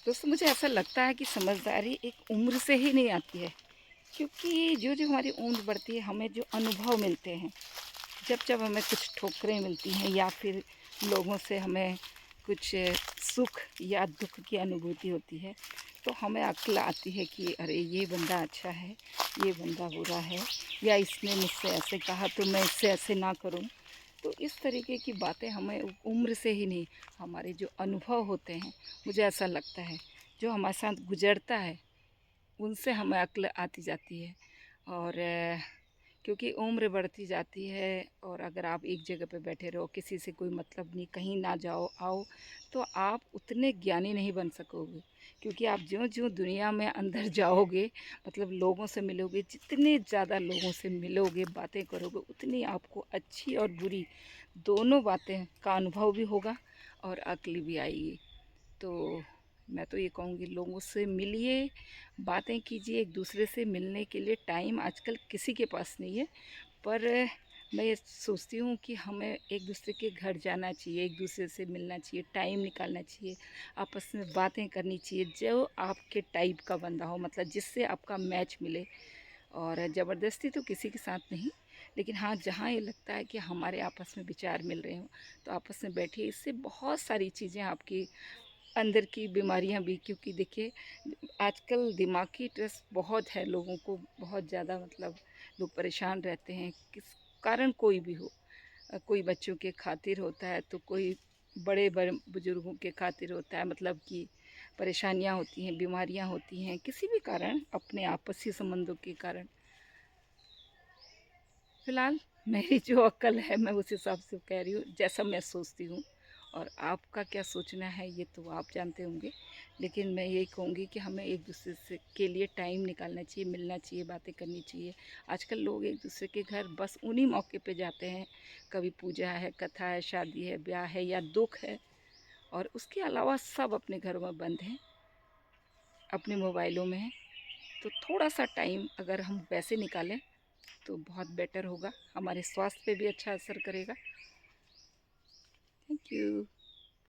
दोस्तों मुझे ऐसा लगता है कि समझदारी एक उम्र से ही नहीं आती है, क्योंकि जो-जो हमारी उम्र बढ़ती है हमें जो अनुभव मिलते हैं, जब-जब हमें कुछ ठोकरें मिलती हैं या फिर लोगों से हमें कुछ सुख या दुःख की अनुभूति होती है, तो हमें अक्ल आती है कि अरे! ये बंदा अच्छा है, ये बंदा बुरा है, या इसने मुझसे ऐसे कहा तो मैं इससे ऐसे ना करूँ। तो इस तरीके की बातें हमें उम्र से ही नहीं, हमारे जो अनुभव होते हैं, मुझे ऐसा लगता है, जो हमारे साथ गुज़रता है, उनसे हमें अक्ल आती जाती है। और क्योंकि उम्र बढ़ती जाती है और अगर आप एक जगह पे बैठे रहो, किसी से कोई मतलब नहीं, कहीं ना जाओ आओ, तो आप उतने ज्ञानी नहीं बन सकोगे। क्योंकि आप ज्यों-ज्यों दुनिया में अंदर जाओगे, मतलब लोगों से मिलोगे, जितने ज़्यादा लोगों से मिलोगे, बातें करोगे, उतनी आपको अच्छी और बुरी दोनों बातें का अनुभव भी होगा और अक्ल भी आएगी। तो मैं तो ये कहूँगी, लोगों से मिलिए, बातें कीजिए, एक दूसरे से मिलने के लिए टाइम आजकल किसी के पास नहीं है। पर मैं ये सोचती हूँ कि हमें एक दूसरे के घर जाना चाहिए, एक दूसरे से मिलना चाहिए, टाइम निकालना चाहिए, आपस में बातें करनी चाहिए, जो आपके टाइप का बंदा हो, मतलब जिससे आपका मैच मिले। और ज़बरदस्ती तो किसी के साथ नहीं, लेकिन हाँ, जहाँ ये लगता है कि हमारे आपस में विचार मिल रहे हों, तो आपस में बैठिए। इससे बहुत सारी चीज़ें आपकी अंदर की बीमारियां भी, क्योंकि देखिए आजकल दिमागी स्ट्रेस बहुत है लोगों को, बहुत ज़्यादा, मतलब लोग परेशान रहते हैं, किस कारण कोई भी हो। कोई बच्चों के खातिर होता है, तो कोई बड़े बड़े बुजुर्गों के खातिर होता है, मतलब कि परेशानियां होती हैं, बीमारियां होती हैं, किसी भी कारण, अपने आपसी संबंधों के कारण। फ़िलहाल मेरी जो अक्ल है मैं उस हिसाब से कह रही हूँ, जैसा मैं सोचती हूँ। और आपका क्या सोचना है ये तो आप जानते होंगे। लेकिन मैं यही कहूँगी कि हमें एक दूसरे से के लिए टाइम निकालना चाहिए, मिलना चाहिए, बातें करनी चाहिए। आजकल लोग एक दूसरे के घर बस उन्हीं मौके पे जाते हैं, कभी पूजा है, कथा है, शादी है, ब्याह है या दुःख है, और उसके अलावा सब अपने घरों में बंद हैं, अपने मोबाइलों में हैं। तो थोड़ा-सा टाइम अगर हम वैसे निकालें तो बहुत बेटर होगा, हमारे स्वास्थ्य पे भी अच्छा असर करेगा। Thank you.